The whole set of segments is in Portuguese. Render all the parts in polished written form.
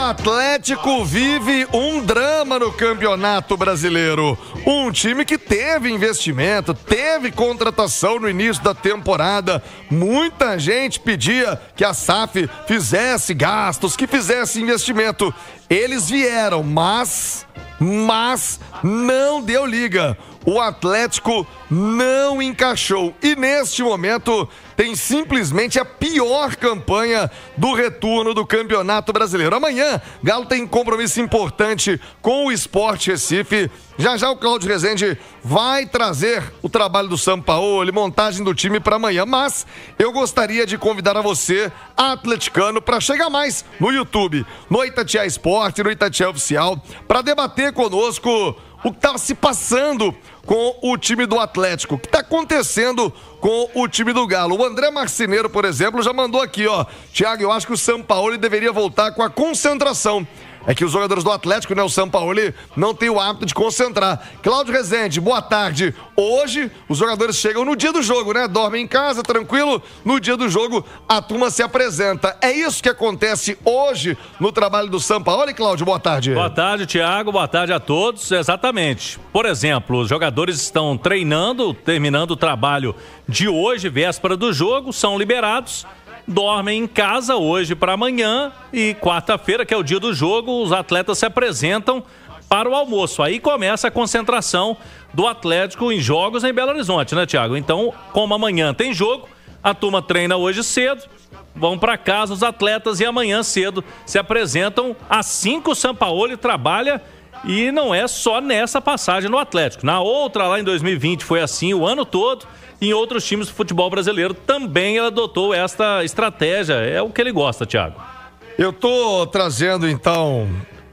Atlético vive um drama no Campeonato Brasileiro. Um time que teve investimento, teve contratação no início da temporada. Muita gente pedia que a SAF fizesse gastos, que fizesse investimento. Eles vieram, mas não deu liga. O Atlético não encaixou e neste momento tem simplesmente a pior campanha do retorno do Campeonato Brasileiro. Amanhã, Galo tem compromisso importante com o Sport Recife. Já o Cláudio Rezende vai trazer o trabalho do Sampaoli, montagem do time para amanhã, mas eu gostaria de convidar a você, atleticano, para chegar mais no YouTube, no Itatiaia Esporte, no Itatiaia Oficial, para debater conosco o que está se passando com o time do Atlético, o que está acontecendo com o time do Galo. O André Marceneiro, por exemplo, já mandou aqui, ó. Thiago, eu acho que o Sampaoli deveria voltar com a concentração. É que os jogadores do Atlético, né, o Sampaoli, não tem o hábito de concentrar. Cláudio Rezende, boa tarde. Hoje, os jogadores chegam no dia do jogo, né? Dormem em casa, tranquilo. No dia do jogo, a turma se apresenta. É isso que acontece hoje no trabalho do Sampaoli, Cláudio? Boa tarde. Boa tarde, Thiago. Boa tarde a todos. Exatamente. Por exemplo, os jogadores estão treinando, terminando o trabalho de hoje, véspera do jogo, são liberados. Dormem em casa hoje para amanhã e quarta-feira, que é o dia do jogo, os atletas se apresentam para o almoço. Aí começa a concentração do Atlético em jogos em Belo Horizonte, né, Thiago? Então, como amanhã tem jogo, a turma treina hoje cedo, vão para casa os atletas e amanhã cedo se apresentam assim que o Sampaoli trabalha. E não é só nessa passagem no Atlético. Na outra, lá em 2020, foi assim o ano todo. Em outros times do futebol brasileiro também ele adotou esta estratégia. É o que ele gosta, Thiago. Eu tô trazendo, então,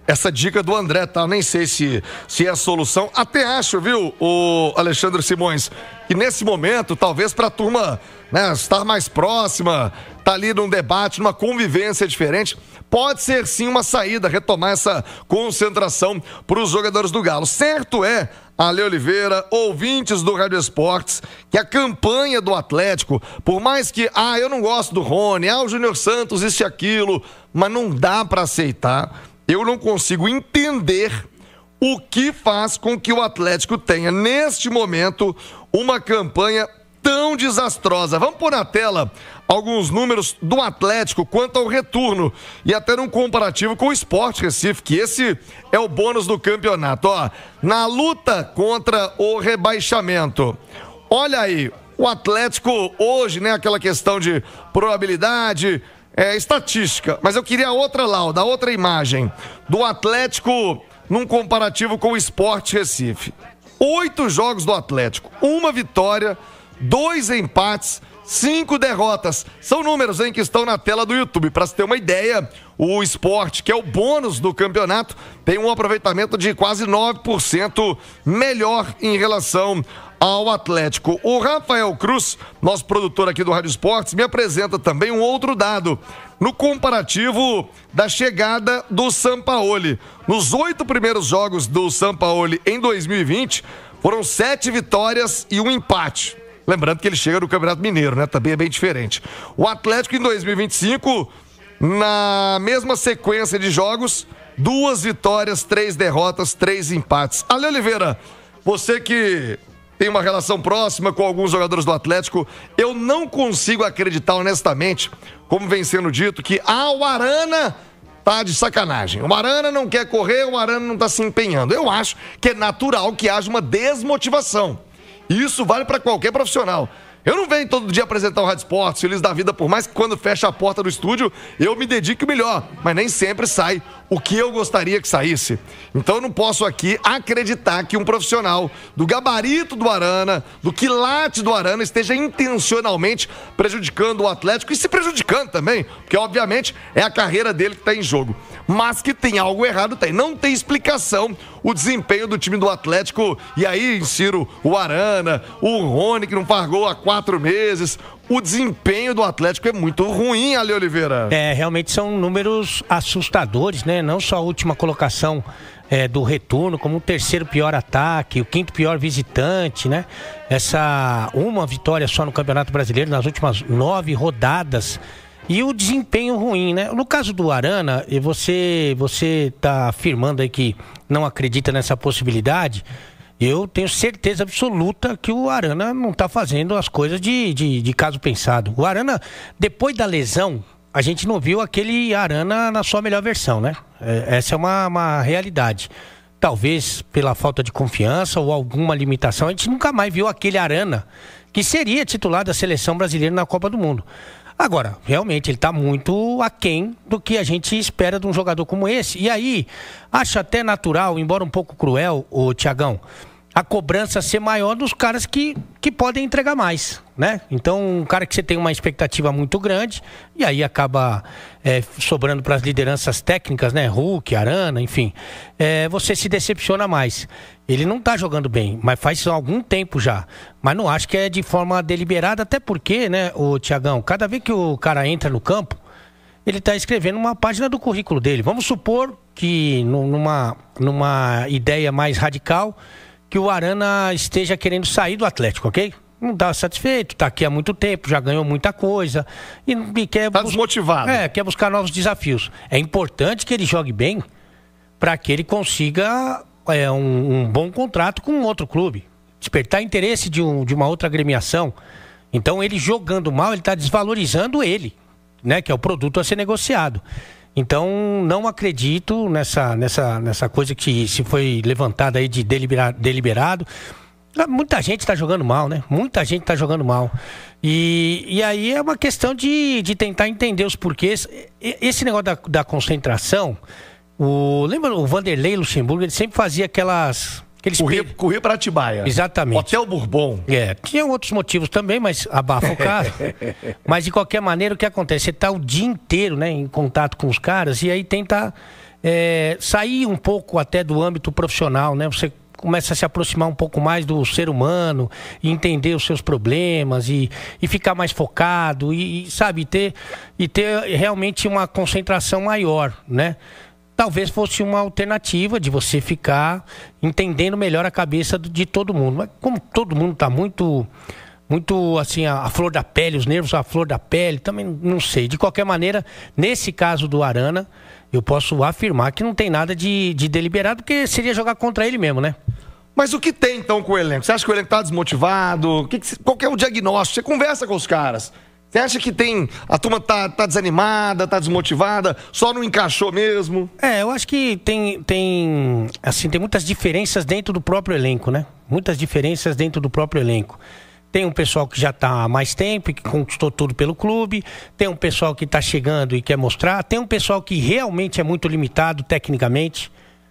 essa dica do André, tá? Nem sei se é a solução. Até acho, viu, o Alexandre Simões, que nesse momento, talvez pra turma, né, estar mais próxima, tá ali num debate, numa convivência diferente, pode ser sim uma saída, retomar essa concentração para os jogadores do Galo. Certo é, Ale Oliveira, ouvintes do Rádio Esportes, que a campanha do Atlético, por mais que, eu não gosto do Rony, o Júnior Santos, isso e aquilo, mas não dá para aceitar. Eu não consigo entender o que faz com que o Atlético tenha, neste momento, uma campanha tão desastrosa. Vamos pôr na tela alguns números do Atlético quanto ao retorno e até num comparativo com o Sport Recife, que esse é o bônus do campeonato. Ó, na luta contra o rebaixamento, olha aí, o Atlético hoje, né, aquela questão de probabilidade, estatística, mas eu queria a outra lauda, a outra imagem do Atlético num comparativo com o Sport Recife. 8 jogos do Atlético, 1 vitória, 2 empates, 5 derrotas. São números, hein, que estão na tela do YouTube. Para você ter uma ideia, o Sport, que é o bônus do campeonato, tem um aproveitamento de quase 9% melhor em relação ao Atlético. O Rafael Cruz, nosso produtor aqui do Rádio Esportes, me apresenta também um outro dado no comparativo da chegada do Sampaoli. Nos 8 primeiros jogos do Sampaoli em 2020, foram 7 vitórias e 1 empate. Lembrando que ele chega no Campeonato Mineiro, né? Também é bem diferente. O Atlético em 2025, na mesma sequência de jogos, 2 vitórias, 3 derrotas, 3 empates. Ale Oliveira, você que tem uma relação próxima com alguns jogadores do Atlético, eu não consigo acreditar honestamente, como vem sendo dito, que o Arana tá de sacanagem. O Arana não quer correr, o Arana não tá se empenhando. Eu acho que é natural que haja uma desmotivação. Isso vale para qualquer profissional. Eu não venho todo dia apresentar o Rádio Esportes, feliz da vida, por mais que quando fecha a porta do estúdio, eu me dedique melhor. Mas nem sempre sai o que eu gostaria que saísse. Então eu não posso aqui acreditar que um profissional do gabarito do Arana, do quilate do Arana, esteja intencionalmente prejudicando o Atlético e se prejudicando também, porque obviamente é a carreira dele que está em jogo. Mas que tem algo errado, tem. Não tem explicação o desempenho do time do Atlético. E aí insiro o Arana, o Rony, que não pagou há 4 meses. O desempenho do Atlético é muito ruim, Ale Oliveira. Realmente são números assustadores, né? Não só a última colocação do retorno, como o 3º pior ataque, o 5º pior visitante, né? Essa uma vitória só no Campeonato Brasileiro nas últimas 9 rodadas. E o desempenho ruim, né? No caso do Arana, você está afirmando aí que não acredita nessa possibilidade. Eu tenho certeza absoluta que o Arana não está fazendo as coisas de caso pensado. O Arana, depois da lesão, a gente não viu aquele Arana na sua melhor versão, né? Essa é uma realidade. Talvez pela falta de confiança ou alguma limitação, a gente nunca mais viu aquele Arana que seria titular da seleção brasileira na Copa do Mundo. Agora, realmente, ele está muito aquém do que a gente espera de um jogador como esse. E aí, acho até natural, embora um pouco cruel, o Thiagão, a cobrança ser maior dos caras que podem entregar mais, né? Então, um cara que você tem uma expectativa muito grande, e aí acaba sobrando para as lideranças técnicas, né? Hulk, Arana, enfim. Você se decepciona mais. Ele não está jogando bem, mas faz algum tempo já. Mas não acho que é de forma deliberada, até porque, né, o Thiagão, cada vez que o cara entra no campo, ele está escrevendo uma página do currículo dele. Vamos supor que numa ideia mais radical, que o Arana esteja querendo sair do Atlético, ok? Não está satisfeito, está aqui há muito tempo, já ganhou muita coisa e quer... Está desmotivado. Quer buscar novos desafios. É importante que ele jogue bem para que ele consiga um bom contrato com um outro clube. Despertar interesse de uma outra agremiação. Então, ele jogando mal, ele está desvalorizando ele, né? Que é o produto a ser negociado. Então, não acredito nessa coisa que se foi levantada aí de deliberado. Muita gente está jogando mal, né? Muita gente está jogando mal. E aí é uma questão de tentar entender os porquês. Esse negócio da concentração, lembra o Vanderlei Luxemburgo? Ele sempre fazia corria para Atibaia. Exatamente. Hotel Bourbon. Tinha outros motivos também, mas abafa o caso. Mas de qualquer maneira, o que acontece? Você está o dia inteiro, né, em contato com os caras e aí tenta sair um pouco até do âmbito profissional, né? Você começa a se aproximar um pouco mais do ser humano e entender os seus problemas e ficar mais focado e ter realmente uma concentração maior, né? Talvez fosse uma alternativa de você ficar entendendo melhor a cabeça de todo mundo. Mas como todo mundo está muito assim, a flor da pele, os nervos à flor da pele, também não sei. De qualquer maneira, nesse caso do Arana, eu posso afirmar que não tem nada de deliberado, porque seria jogar contra ele mesmo, né? Mas o que tem então com o elenco? Você acha que o elenco está desmotivado? Qual que é o diagnóstico? Você conversa com os caras. Você acha que a turma tá desanimada, tá desmotivada, só não encaixou mesmo? Eu acho que tem muitas diferenças dentro do próprio elenco, né? Muitas diferenças dentro do próprio elenco. Tem um pessoal que já está há mais tempo e que conquistou tudo pelo clube. Tem um pessoal que está chegando e quer mostrar. Tem um pessoal que realmente é muito limitado tecnicamente,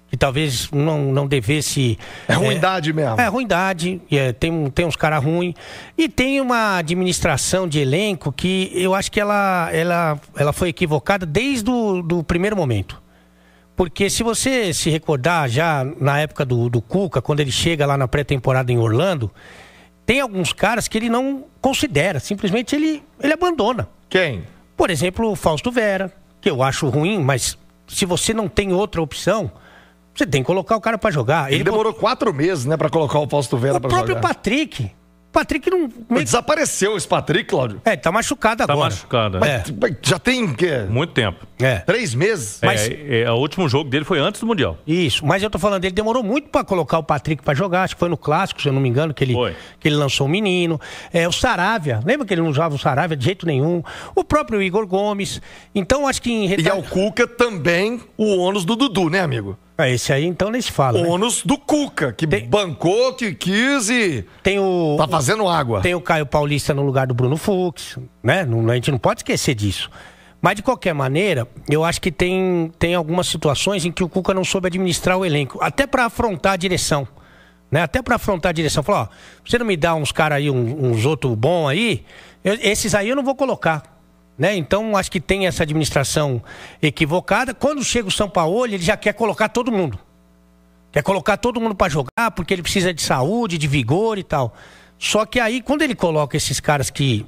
que talvez não devesse... É ruindade mesmo. É ruindade, tem uns caras ruins. E tem uma administração de elenco que eu acho que ela foi equivocada desde o primeiro momento. Porque se você se recordar, já na época do Cuca, quando ele chega lá na pré-temporada em Orlando, tem alguns caras que ele não considera, simplesmente ele abandona. Quem? Por exemplo, o Fausto Vera, que eu acho ruim, mas se você não tem outra opção... Você tem que colocar o cara pra jogar. Ele demorou 4 meses, né, pra colocar o Fausto Vera pra jogar. O próprio Patrick. Patrick não... Desapareceu esse Patrick, Cláudio? Tá machucado agora. Tá machucado, Mas já tem o quê? Muito tempo. 3 meses? Mas... o último jogo dele foi antes do Mundial. Isso, mas eu tô falando, ele demorou muito pra colocar o Patrick pra jogar. Acho que foi no Clássico, se eu não me engano, que ele lançou o menino. O Saravia, lembra que ele não usava o Saravia de jeito nenhum? O próprio Igor Gomes. Então, acho que... E ao Cuca também o ônus do Dudu, né, amigo? Esse aí, então, nem se fala. O ônus do Cuca, que bancou, que quis e tá fazendo água. Tem o Caio Paulista no lugar do Bruno Fux, né? A gente não pode esquecer disso. Mas, de qualquer maneira, eu acho que tem algumas situações em que o Cuca não soube administrar o elenco, até para afrontar a direção. Né? Até para afrontar a direção. Falar, você não me dá uns caras aí, uns outros bons aí, esses aí eu não vou colocar. Né? Então, acho que tem essa administração equivocada. Quando chega o Sampaoli, ele já quer colocar todo mundo. Quer colocar todo mundo para jogar, porque ele precisa de saúde, de vigor e tal. Só que aí, quando ele coloca esses caras que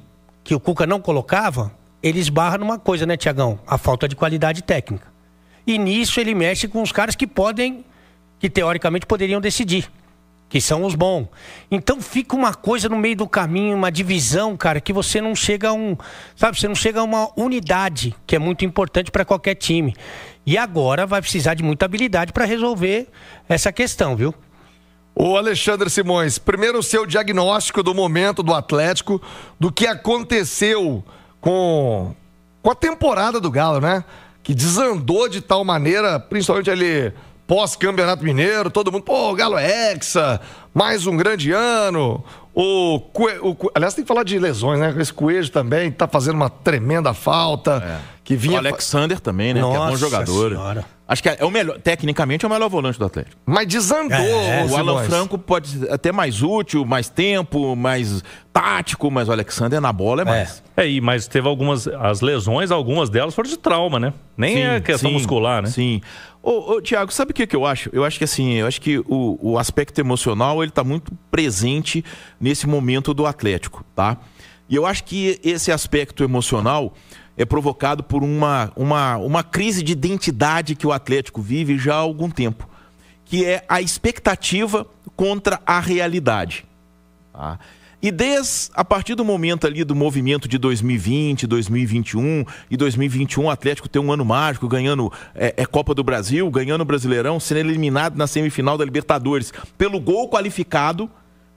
o Cuca não colocava, ele esbarra numa coisa, né, Thiagão? A falta de qualidade técnica. E nisso ele mexe com os caras que teoricamente poderiam decidir. que são os bons. Então fica uma coisa no meio do caminho, uma divisão, cara, que você não chega a você não chega a uma unidade, que é muito importante para qualquer time. E agora vai precisar de muita habilidade para resolver essa questão, viu? Ô Alexandre Simões, primeiro o seu diagnóstico do momento do Atlético, do que aconteceu com a temporada do Galo, né? Que desandou de tal maneira, principalmente ali pós-Campeonato Mineiro, todo mundo, pô, o Galo é hexa, mais um grande ano. Aliás, tem que falar de lesões, né? Esse Coelho também tá fazendo uma tremenda falta. Que vinha... O Alexander também, né? Nossa, que é bom jogador. Senhora. Acho que é o melhor, tecnicamente é o melhor volante do Atlético. Mas desandou. O Alan Franco pode ser até mais útil, mais tempo, mais tático, mas o Alexander na bola é mais. Mas teve as lesões, algumas delas foram de trauma, né? Nem é questão muscular, né? Sim. Ô, Thiago, sabe o que eu acho? Eu acho que assim, o aspecto emocional, ele tá muito presente nesse momento do Atlético, tá? E eu acho que esse aspecto emocional é provocado por uma crise de identidade que o Atlético vive já há algum tempo, que é a expectativa contra a realidade. Tá? E a partir do momento ali do movimento de 2020, 2021 e 2021, o Atlético tem um ano mágico, ganhando Copa do Brasil, ganhando o Brasileirão, sendo eliminado na semifinal da Libertadores pelo gol qualificado.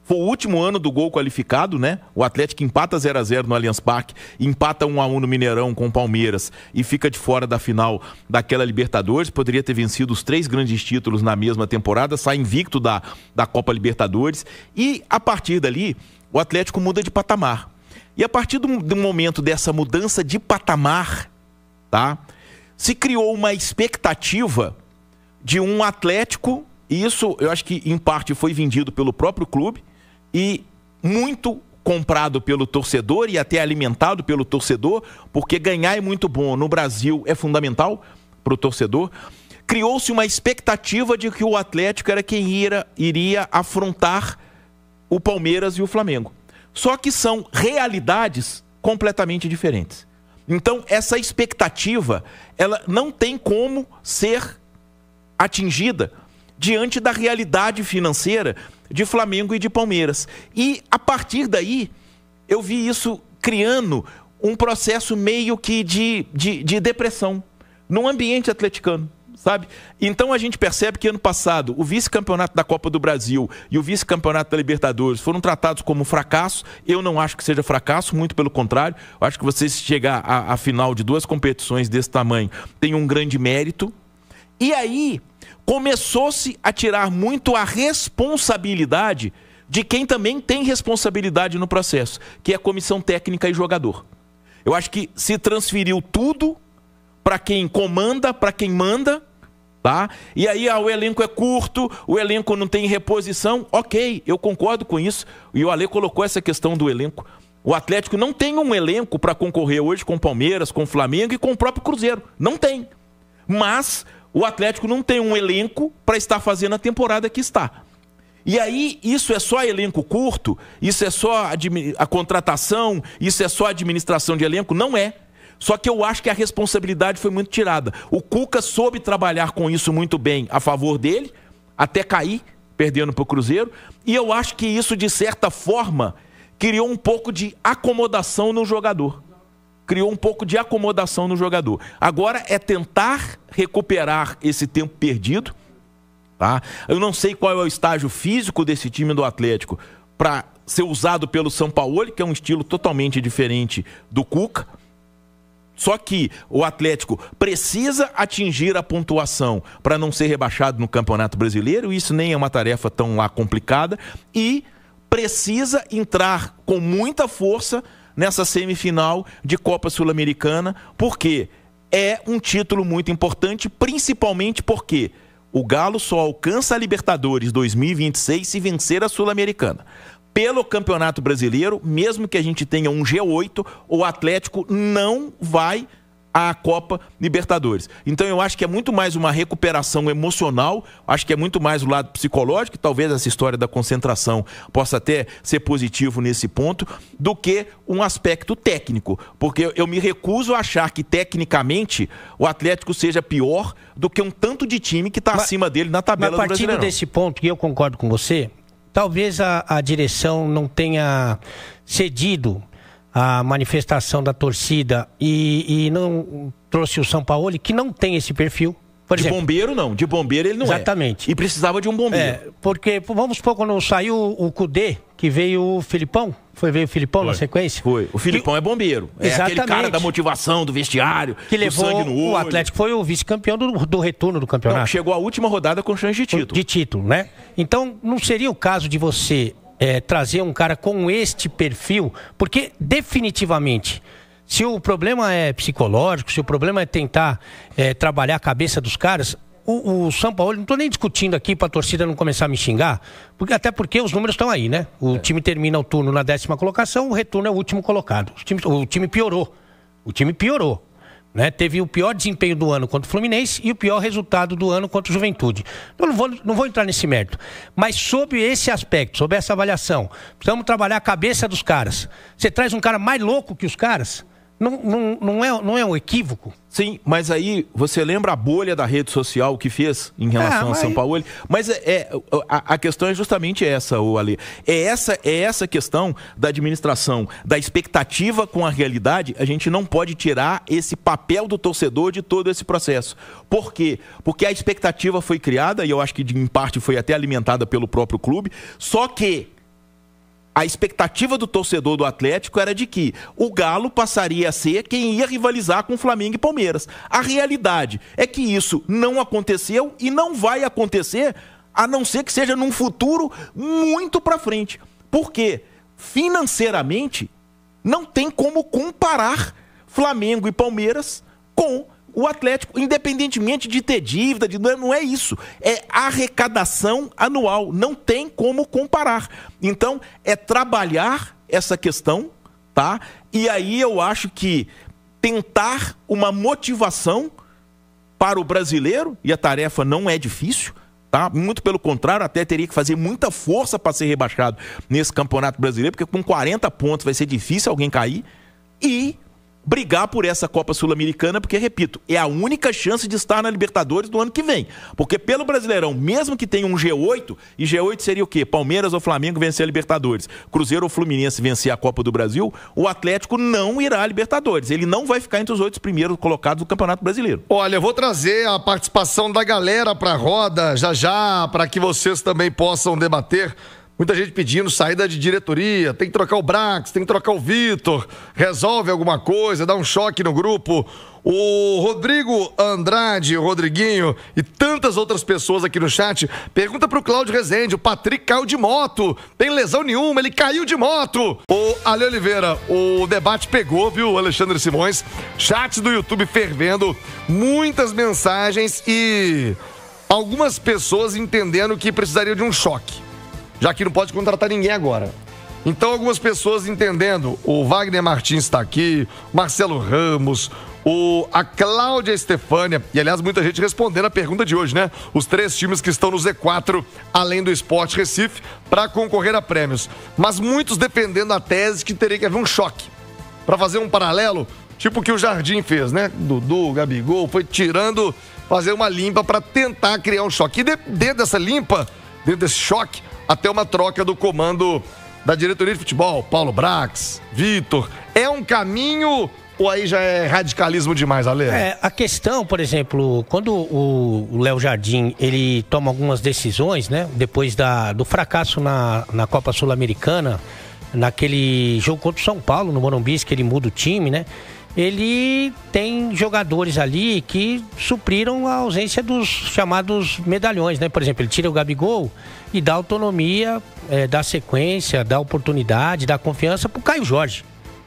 Foi o último ano do gol qualificado, né? O Atlético empata 0-0 no Allianz Parque, empata 1-1 no Mineirão com o Palmeiras e fica de fora da final daquela Libertadores. Poderia ter vencido os 3 grandes títulos na mesma temporada, sai invicto da Copa Libertadores. E a partir dali, o Atlético muda de patamar. E a partir do momento dessa mudança de patamar, tá? Se criou uma expectativa de um Atlético, e isso eu acho que em parte foi vendido pelo próprio clube, e muito comprado pelo torcedor e até alimentado pelo torcedor, porque ganhar é muito bom no Brasil é fundamental para o torcedor. Criou-se uma expectativa de que o Atlético era quem iria afrontar o Palmeiras e o Flamengo. Só que são realidades completamente diferentes. Então, essa expectativa, ela não tem como ser atingida diante da realidade financeira de Flamengo e de Palmeiras. E, a partir daí, eu vi isso criando um processo meio que de depressão num ambiente atleticano, sabe? Então, a gente percebe que ano passado o vice-campeonato da Copa do Brasil e o vice-campeonato da Libertadores foram tratados como fracasso. Eu não acho que seja fracasso, muito pelo contrário. Eu acho que você chegar à final de 2 competições desse tamanho tem um grande mérito. E aí começou-se a tirar muito a responsabilidade de quem também tem responsabilidade no processo, que é a comissão técnica e jogador. Eu acho que se transferiu tudo para quem comanda, para quem manda, tá? E aí o elenco é curto, o elenco não tem reposição. Ok, eu concordo com isso. E o Ale colocou essa questão do elenco. O Atlético não tem um elenco para concorrer hoje com o Palmeiras, com o Flamengo e com o próprio Cruzeiro. Não tem. Mas o Atlético não tem um elenco para estar fazendo a temporada que está. E aí, isso é só elenco curto? Isso é só a contratação? Isso é só a administração de elenco? Não é. Só que eu acho que a responsabilidade foi muito tirada. O Cuca soube trabalhar com isso muito bem a favor dele, até cair, perdendo para o Cruzeiro. E eu acho que isso, de certa forma, criou um pouco de acomodação no jogador. Criou um pouco de acomodação no jogador. Agora é tentar recuperar esse tempo perdido, tá? Eu não sei qual é o estágio físico desse time do Atlético para ser usado pelo Sampaoli, que é um estilo totalmente diferente do Cuca. Só que o Atlético precisa atingir a pontuação para não ser rebaixado no Campeonato Brasileiro. Isso nem é uma tarefa tão lá complicada. E precisa entrar com muita força nessa semifinal de Copa Sul-Americana, porque é um título muito importante, principalmente porque o Galo só alcança a Libertadores 2026 se vencer a Sul-Americana. Pelo Campeonato Brasileiro, mesmo que a gente tenha um G8, o Atlético não vai à Copa Libertadores. Então eu acho que é muito mais uma recuperação emocional, acho que é muito mais o lado psicológico, talvez essa história da concentração possa até ser positivo nesse ponto, do que um aspecto técnico, porque eu me recuso a achar que tecnicamente o Atlético seja pior do que um tanto de time que está acima dele na tabela do Brasileirão. Mas partindo desse ponto, que eu concordo com você, talvez a direção não tenha cedido a manifestação da torcida e não trouxe o Sampaoli, que não tem esse perfil. Por exemplo, de bombeiro não, de bombeiro ele não exatamente. E precisava de um bombeiro. Porque, vamos supor, quando saiu o Cudê, que veio o Filipão, veio o Filipão na sequência? Foi, o Filipão é bombeiro. Exatamente. É aquele cara da motivação, do vestiário, que levou do sangue no olho. O Atlético foi o vice-campeão do retorno do campeonato. Não, chegou à última rodada com chance de título. De título, né? Então, não seria o caso de você trazer um cara com este perfil, porque definitivamente... Se o problema é psicológico, se o problema é tentar trabalhar a cabeça dos caras, o Sampaoli, não estou nem discutindo aqui para a torcida não começar a me xingar, até porque os números estão aí, né? O time termina o turno na 10ª colocação, o retorno é o último colocado. O time piorou. O time piorou. Né? Teve o pior desempenho do ano contra o Fluminense e o pior resultado do ano contra o Juventude. Eu não vou entrar nesse mérito. Mas sob esse aspecto, sob essa avaliação, precisamos trabalhar a cabeça dos caras. Você traz um cara mais louco que os caras? Não é um equívoco? Sim, mas aí você lembra a bolha da rede social que fez em relação a Sampaoli? Mas a questão é justamente essa, Ale. É essa questão da administração, da expectativa com a realidade. A gente não pode tirar esse papel do torcedor de todo esse processo. Por quê? Porque a expectativa foi criada, e eu acho que em parte foi até alimentada pelo próprio clube, só que a expectativa do torcedor do Atlético era de que o Galo passaria a ser quem ia rivalizar com Flamengo e Palmeiras. A realidade é que isso não aconteceu e não vai acontecer, a não ser que seja num futuro muito para frente. Porque, financeiramente, não tem como comparar Flamengo e Palmeiras com o Atlético, independentemente de ter dívida, não é isso. É arrecadação anual. Não tem como comparar. Então, é trabalhar essa questão, tá? E aí eu acho que tentar uma motivação para o brasileiro, e a tarefa não é difícil, tá? Muito pelo contrário, até teria que fazer muita força para ser rebaixado nesse Campeonato Brasileiro, porque com 40 pontos vai ser difícil alguém cair, e brigar por essa Copa Sul-Americana, porque, repito, é a única chance de estar na Libertadores do ano que vem. Porque pelo Brasileirão, mesmo que tenha um G8, e G8 seria o quê? Palmeiras ou Flamengo vencer a Libertadores, Cruzeiro ou Fluminense vencer a Copa do Brasil, o Atlético não irá à Libertadores. Ele não vai ficar entre os 8 primeiros colocados do Campeonato Brasileiro. Olha, eu vou trazer a participação da galera para a roda já, para que vocês também possam debater. Muita gente pedindo saída de diretoria, tem que trocar o Brax, tem que trocar o Vitor, resolve alguma coisa, dá um choque no grupo. O Rodrigo Andrade, o Rodriguinho e tantas outras pessoas aqui no chat, pergunta pro Cláudio Rezende, o Patrick caiu de moto, tem lesão nenhuma, ele caiu de moto. O Ale Oliveira, o debate pegou, viu, Alexandre Simões, chat do YouTube fervendo, muitas mensagens e algumas pessoas entendendo que precisariam de um choque, já que não pode contratar ninguém agora. Então, algumas pessoas entendendo, o Wagner Martins está aqui, Marcelo Ramos, a Cláudia Estefânia, e aliás, muita gente respondendo a pergunta de hoje, né? Os 3 times que estão no Z4, além do Sport Recife, para concorrer a prêmios. Mas muitos defendendo a tese que teria que haver um choque. Para fazer um paralelo, tipo o que o Jardim fez, né? Dudu, Gabigol, foi tirando, fazer uma limpa para tentar criar um choque. E dentro dessa limpa, dentro desse choque, até uma troca do comando da diretoria de futebol, Paulo Brax, Vitor. É um caminho ou aí já é radicalismo demais, Ale? A questão, por exemplo, quando o Léo Jardim, ele toma algumas decisões, né? Depois do fracasso na Copa Sul-Americana, naquele jogo contra o São Paulo, no Morumbi, que ele muda o time, né? Ele tem jogadores ali que supriram a ausência dos chamados medalhões, né? Por exemplo, ele tira o Gabigol e dá autonomia, dá sequência, dá oportunidade, dá confiança pro Caio Jorge,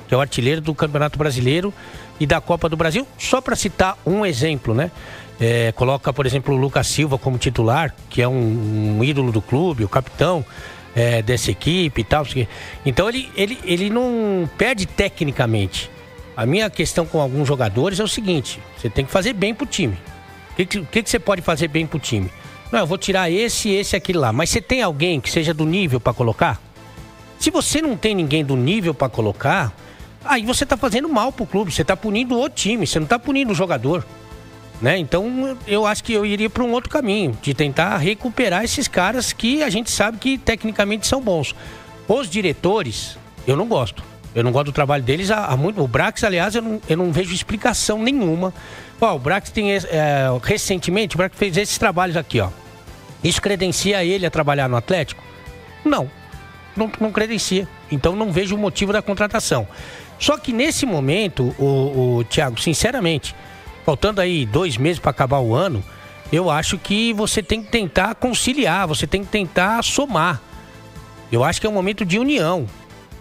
que é o artilheiro do Campeonato Brasileiro e da Copa do Brasil, só para citar um exemplo, né? Coloca, por exemplo, o Lucas Silva como titular, que é um ídolo do clube, o capitão dessa equipe e tal. Então ele não perde tecnicamente. A minha questão com alguns jogadores é o seguinte: você tem que fazer bem pro time. O que você pode fazer bem pro time? Não, eu vou tirar esse, aquele lá. Mas você tem alguém que seja do nível para colocar? Se você não tem ninguém do nível para colocar, aí você tá fazendo mal pro clube. Você tá punindo o time, você não tá punindo o jogador. né? Então eu acho que eu iria para um outro caminho, de tentar recuperar esses caras que a gente sabe que tecnicamente são bons. Os diretores, eu não gosto. Eu não gosto do trabalho deles há muito. O Brax, aliás, eu não vejo explicação nenhuma. O Brax tem recentemente, o Brax fez esses trabalhos aqui, ó. Isso credencia ele a trabalhar no Atlético? Não credencia. Então não vejo o motivo da contratação. Só que nesse momento, o Thiago, sinceramente, faltando aí 2 meses para acabar o ano, eu acho que você tem que tentar conciliar, você tem que tentar somar. Eu acho que é um momento de união.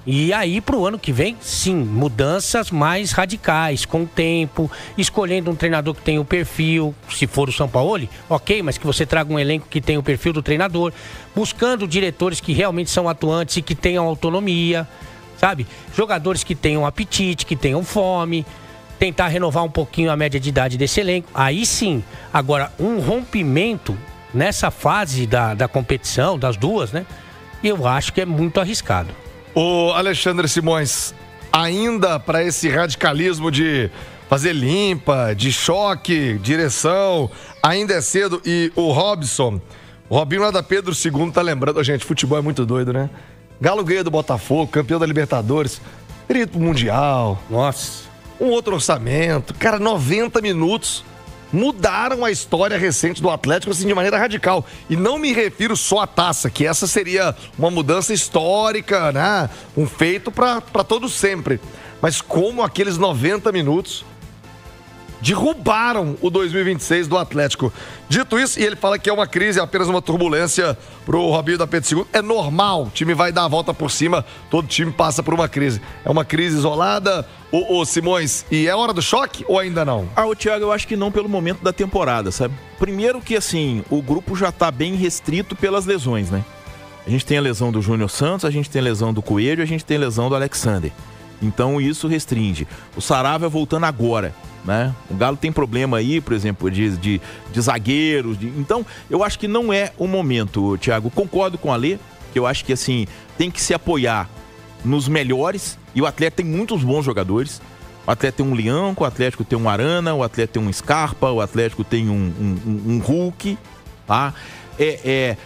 E aí, para o ano que vem, sim, mudanças mais radicais, com o tempo, escolhendo um treinador que tenha o perfil, se for o Sampaoli, ok, mas que você traga um elenco que tenha o perfil do treinador, buscando diretores que realmente são atuantes e que tenham autonomia, sabe? Jogadores que tenham apetite, que tenham fome, tentar renovar um pouquinho a média de idade desse elenco. Aí sim, agora, um rompimento nessa fase da competição, das duas, né? Eu acho que é muito arriscado. O Alexandre Simões, ainda para esse radicalismo de fazer limpa, de choque, direção, ainda é cedo. E o Robinho lá da Pedro II tá lembrando, gente, futebol é muito doido, né? Galo ganha do Botafogo, campeão da Libertadores, teria ido pro Mundial, nossa, um outro orçamento, cara, 90 minutos. Mudaram a história recente do Atlético assim, de maneira radical. E não me refiro só à taça, que essa seria uma mudança histórica, né? Um feito para todos sempre. Mas como aqueles 90 minutos derrubaram o 2026 do Atlético. Dito isso, e ele fala que é uma crise, é apenas uma turbulência pro Robinho da Pedro II. É normal, o time vai dar a volta por cima, todo time passa por uma crise. É uma crise isolada, ô Simões, e é hora do choque ou ainda não? O Thiago, eu acho que não pelo momento da temporada, sabe? Primeiro que, assim, o grupo já tá bem restrito pelas lesões, né? A gente tem a lesão do Júnior Santos, a gente tem a lesão do Coelho, a gente tem a lesão do Alexander. Então isso restringe. O Saravia voltando agora, né? O Galo tem problema aí, por exemplo, de zagueiros. Então, eu acho que não é o momento, Thiago. Concordo com a Lê, que eu acho que, assim, tem que se apoiar nos melhores. E o Atlético tem muitos bons jogadores. O Atlético tem um Leão, o Atlético tem um Arana, o Atlético tem um Scarpa, o Atlético tem um Hulk, tá?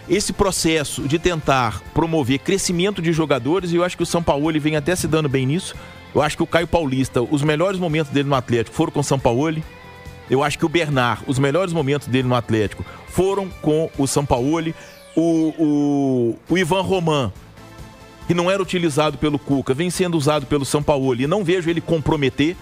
Esse processo de tentar promover crescimento de jogadores, e eu acho que o Sampaoli vem até se dando bem nisso. Eu acho que o Caio Paulista, os melhores momentos dele no Atlético foram com o Sampaoli. Eu acho que o Bernard, os melhores momentos dele no Atlético foram com o Sampaoli. O Ivan Roman, que não era utilizado pelo Cuca, vem sendo usado pelo Sampaoli. E não vejo ele comprometer,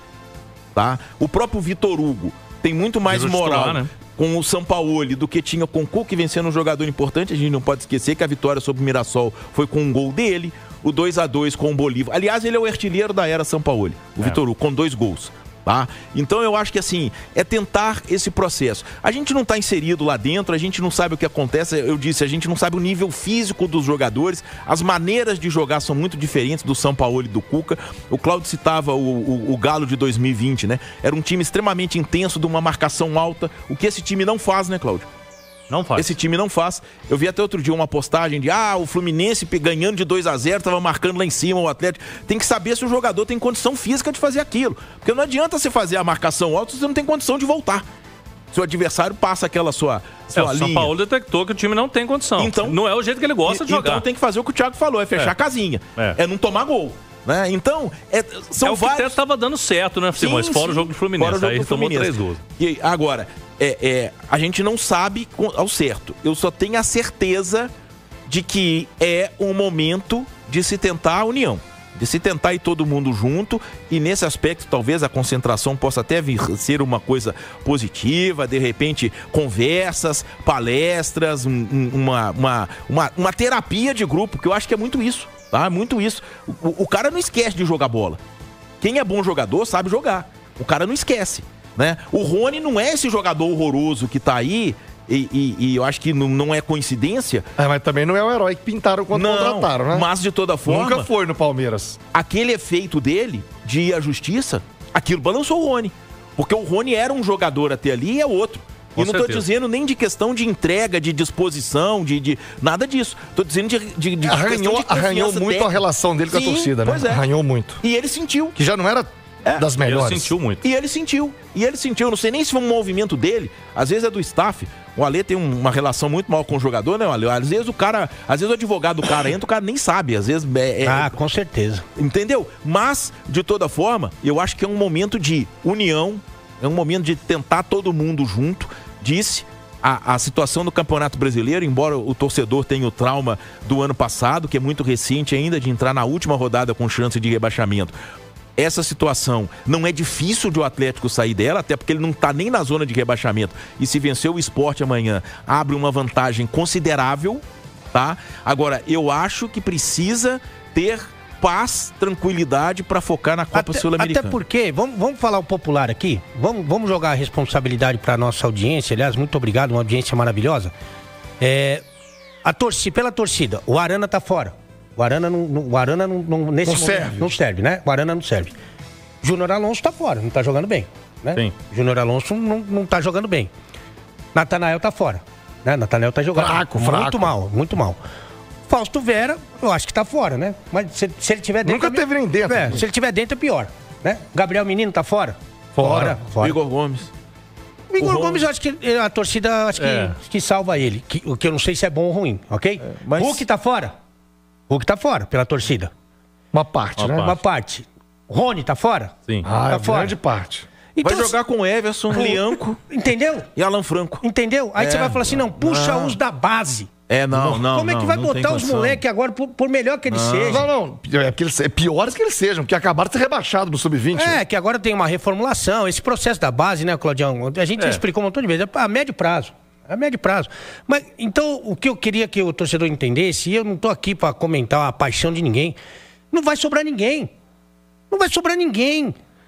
tá? O próprio Vitor Hugo tem muito mais moral, né, com o Sampaoli do que tinha com o Cuca, vencendo um jogador importante. A gente não pode esquecer que a vitória sobre o Mirassol foi com um gol dele, o 2-2 com o Bolívar. Aliás, ele é o artilheiro da era Sampaoli, o Vitor Hugo, com 2 gols. Tá? Então eu acho que, assim, é tentar esse processo. A gente não está inserido lá dentro, a gente não sabe o que acontece. Eu disse, a gente não sabe o nível físico dos jogadores, as maneiras de jogar são muito diferentes do Sampaoli e do Cuca. O Cláudio citava o Galo de 2020, né? Era um time extremamente intenso, de uma marcação alta, o que esse time não faz, né, Cláudio? Não faz. Esse time não faz. Eu vi até outro dia uma postagem de o Fluminense ganhando de 2-0, tava marcando lá em cima o Atlético. Tem que saber se o jogador tem condição física de fazer aquilo. Porque não adianta você fazer a marcação alta se você não tem condição de voltar. Se o adversário passa aquela sua linha. O São Paulo detectou que o time não tem condição. Então, não é o jeito que ele gosta de jogar. Então tem que fazer o que o Thiago falou, é fechar a casinha. É não tomar gol. Né? Então, são vários... que até estava dando certo, né, Simões? Fora o jogo do Fluminense. Aí ele tomou 3 gols. E agora, a gente não sabe ao certo. Eu só tenho a certeza de que é um momento de se tentar a união. De se tentar ir todo mundo junto, e nesse aspecto talvez a concentração possa até vir ser uma coisa positiva, de repente conversas, palestras, uma terapia de grupo, que eu acho que é muito isso. Tá? Muito isso. O cara não esquece de jogar bola. Quem é bom jogador sabe jogar. O cara não esquece, né? O Rony não é esse jogador horroroso que tá aí, e eu acho que não é coincidência. Mas também não é o herói que pintaram quando contrataram, né? Mas de toda forma... Nunca foi no Palmeiras. Aquele efeito dele, de ir à justiça, aquilo balançou o Rony. Porque o Rony era um jogador até ali e é outro. E não estou dizendo nem de questão de entrega, de disposição, de nada disso. Estou dizendo de arranhou muito a relação dele com a torcida, né? Pois é. Arranhou muito. E ele sentiu. Que já não era das melhores. Ele sentiu muito. E ele sentiu. Não sei nem se foi um movimento dele. Às vezes é do staff. O Alê tem uma relação muito mal com o jogador, né, Alê? Às vezes o advogado do cara entra, o cara nem sabe. Às vezes com certeza. Entendeu? Mas, de toda forma, eu acho que é um momento de união, é um momento de tentar todo mundo junto. Disse a situação do Campeonato Brasileiro, embora o torcedor tenha o trauma do ano passado, que é muito recente ainda, de entrar na última rodada com chance de rebaixamento. Essa situação não é difícil de o Atlético sair dela, até porque ele não está nem na zona de rebaixamento. E se vencer o Sport amanhã, abre uma vantagem considerável, tá? Agora, eu acho que precisa ter paz, tranquilidade para focar na Copa Sul-Americana. Até porque, vamos falar o popular aqui, vamos jogar a responsabilidade para nossa audiência. Aliás, muito obrigado, uma audiência maravilhosa. Pela torcida, o Arana tá fora. O Arana nesse momento não serve, né? O Arana não serve. Júnior Alonso tá fora, não tá jogando bem, né? Sim. Júnior Alonso não tá jogando bem. Natanael tá fora, né? Natanael tá jogando muito mal. Fausto Vera, eu acho que tá fora, né? Mas se ele tiver dentro... Nunca teve nem dentro. Se ele tiver dentro é pior, né? Gabriel Menino tá fora? Fora. Igor Gomes. O Igor Gomes, eu acho que a torcida que salva ele. O que eu não sei se é bom ou ruim, ok? Mas... Hulk tá fora? Hulk tá fora pela torcida. Uma parte, né? Uma parte. Rony tá fora? Sim. Tá fora. Grande parte. Então, vai jogar com Everson, Lianco. Entendeu? E Alan Franco. Entendeu? Aí você vai falar assim, não, puxa os da base. Como é que vai botar os moleques agora, por melhor que eles sejam? Não. É piores que eles sejam, porque acabaram de ser rebaixados no Sub-20. Que agora tem uma reformulação. Esse processo da base, né, Claudião? A gente explicou um montão de vezes. A médio prazo. Mas, então, o que eu queria que o torcedor entendesse, e eu não tô aqui pra comentar a paixão de ninguém, não vai sobrar ninguém.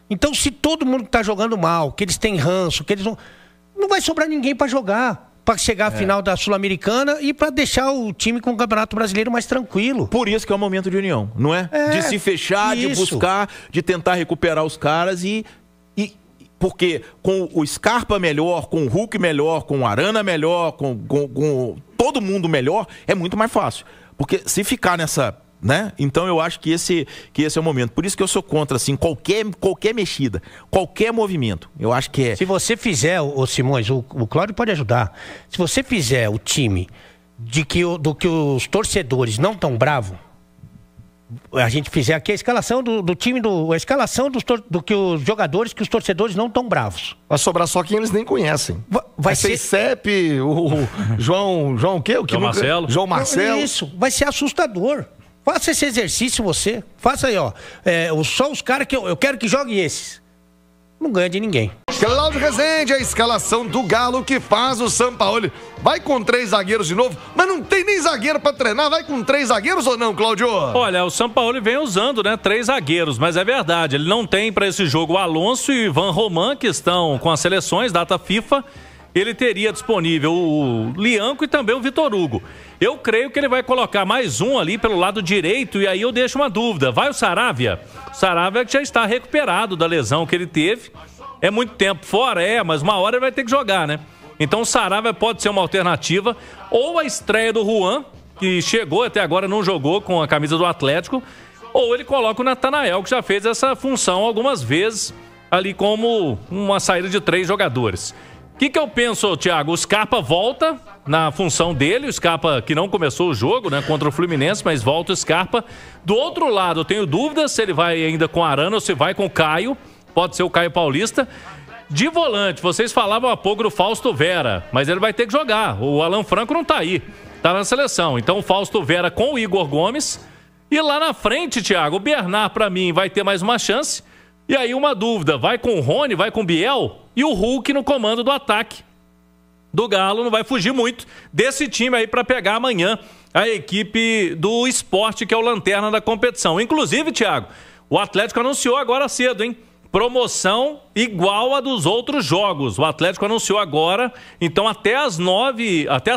Então, se todo mundo tá jogando mal, que eles têm ranço, que eles não vai sobrar ninguém pra jogar. Para chegar à final da Sul-Americana e para deixar o time com o Campeonato Brasileiro mais tranquilo. Por isso que é um momento de união, não é? De se fechar, de buscar, de tentar recuperar os caras porque com o Scarpa melhor, com o Hulk melhor, com o Arana melhor, com todo mundo melhor, é muito mais fácil. Porque se ficar nessa... né? Então eu acho que esse é o momento. Por isso que eu sou contra, assim, qualquer mexida, qualquer movimento. Eu acho que é... Se você fizer, Simões, o Cláudio pode ajudar. Se você fizer o time do que os torcedores não tão bravos, a gente fizer aqui a escalação do time, a escalação do que os jogadores, que os torcedores não tão bravos. Vai sobrar só quem eles nem conhecem. Vai ser CEP, o João o quê? João Marcelo. Isso, vai ser assustador. Faça esse exercício você. Faça aí, ó. Só os caras que eu quero que joguem esses. Não ganha de ninguém. Cláudio Rezende, a escalação do Galo que faz o Sampaoli. Vai com 3 zagueiros de novo, mas não tem nem zagueiro pra treinar. Vai com 3 zagueiros ou não, Cláudio? Olha, o Sampaoli vem usando, né, 3 zagueiros, mas é verdade. Ele não tem pra esse jogo o Alonso e Ivan Roman, que estão com as seleções, data FIFA. Ele teria disponível o Lianco e também o Vitor Hugo. Eu creio que ele vai colocar mais um ali pelo lado direito e aí eu deixo uma dúvida. Vai o Saravia? O Saravia que já está recuperado da lesão que ele teve. É muito tempo fora? Mas uma hora ele vai ter que jogar, né? Então o Saravia pode ser uma alternativa. Ou a estreia do Juan, que chegou até agora, não jogou com a camisa do Atlético. Ou ele coloca o Natanael, que já fez essa função algumas vezes ali como uma saída de 3 jogadores. O que eu penso, Thiago? O Scarpa volta na função dele, o Scarpa que não começou o jogo, né, contra o Fluminense, mas volta o Scarpa. Do outro lado, eu tenho dúvidas se ele vai ainda com o Arana ou se vai com o Caio, pode ser o Caio Paulista. De volante, vocês falavam há pouco do Fausto Vera, mas ele vai ter que jogar, o Alan Franco não tá aí, tá na seleção. Então o Fausto Vera com o Igor Gomes, e lá na frente, Thiago, o Bernard pra mim vai ter mais uma chance. E aí uma dúvida, vai com o Rony, vai com o Biel e o Hulk no comando do ataque do Galo, não vai fugir muito desse time aí para pegar amanhã a equipe do Sport, que é o lanterna da competição. Inclusive, Thiago, o Atlético anunciou agora cedo, hein? Promoção igual a dos outros jogos. O Atlético anunciou agora, então até às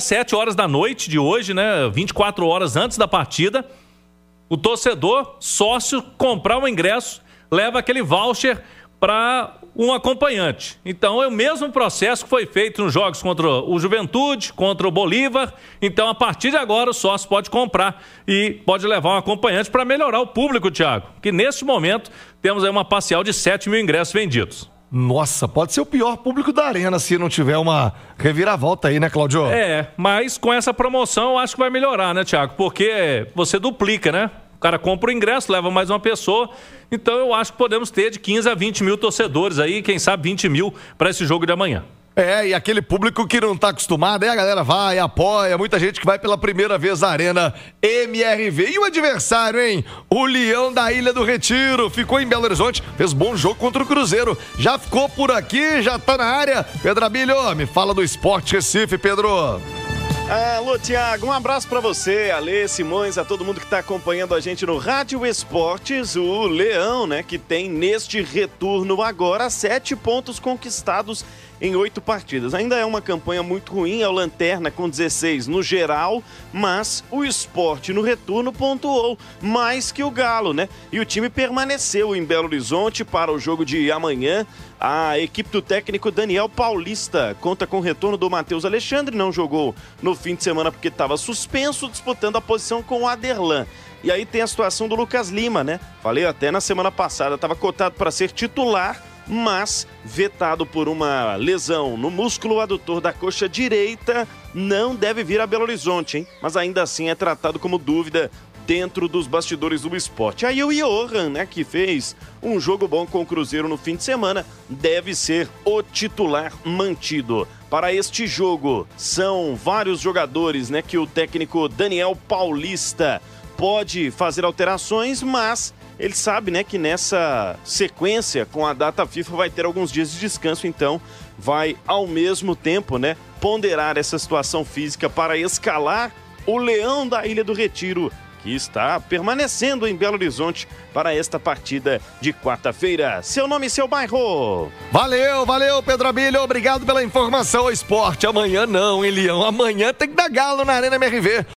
7 horas da noite de hoje, né? 24 horas antes da partida, o torcedor, sócio, comprar o ingresso, leva aquele voucher para um acompanhante. Então é o mesmo processo que foi feito nos jogos contra o Juventude, contra o Bolívar. Então a partir de agora o sócio pode comprar e pode levar um acompanhante para melhorar o público, Thiago. Que neste momento temos aí uma parcial de 7 mil ingressos vendidos. Nossa, pode ser o pior público da arena se não tiver uma reviravolta aí, né, Claudio? Mas com essa promoção eu acho que vai melhorar, né, Thiago? Porque você duplica, né? O cara compra o ingresso, leva mais uma pessoa. Então eu acho que podemos ter de 15 a 20 mil torcedores aí, quem sabe 20 mil para esse jogo de amanhã. E aquele público que não tá acostumado, aí a galera vai, apoia, muita gente que vai pela primeira vez à Arena MRV. E o adversário, hein? O Leão da Ilha do Retiro, ficou em Belo Horizonte, fez bom jogo contra o Cruzeiro. Já ficou por aqui, já tá na área. Pedro Abílio, me fala do Sport Recife, Pedro. Alô, Thiago, um abraço pra você, Alê, Simões, a todo mundo que tá acompanhando a gente no Rádio Esportes. O Leão, né, que tem neste retorno agora 7 pontos conquistados em 8 partidas. Ainda é uma campanha muito ruim, é o Lanterna com 16 no geral, mas o Sport no retorno pontuou mais que o Galo, né? E o time permaneceu em Belo Horizonte para o jogo de amanhã. A equipe do técnico Daniel Paulista conta com o retorno do Matheus Alexandre, não jogou no fim de semana porque estava suspenso, disputando a posição com o Aderlan. E aí tem a situação do Lucas Lima, né? Falei até na semana passada, estava cotado para ser titular, mas vetado por uma lesão no músculo adutor da coxa direita, não deve vir a Belo Horizonte, hein? Mas ainda assim é tratado como dúvida dentro dos bastidores do esporte. Aí o Johan, né, que fez um jogo bom com o Cruzeiro no fim de semana, deve ser o titular mantido. Para este jogo, são vários jogadores, né, que o técnico Daniel Paulista pode fazer alterações, mas ele sabe, né, que nessa sequência com a data FIFA vai ter alguns dias de descanso, então vai ao mesmo tempo, né, ponderar essa situação física para escalar o Leão da Ilha do Retiro, que está permanecendo em Belo Horizonte para esta partida de quarta-feira. Seu nome e seu bairro. Valeu, Pedro Abílio, obrigado pela informação. O esporte amanhã não, hein, Leão? Amanhã tem que dar galo na Arena MRV.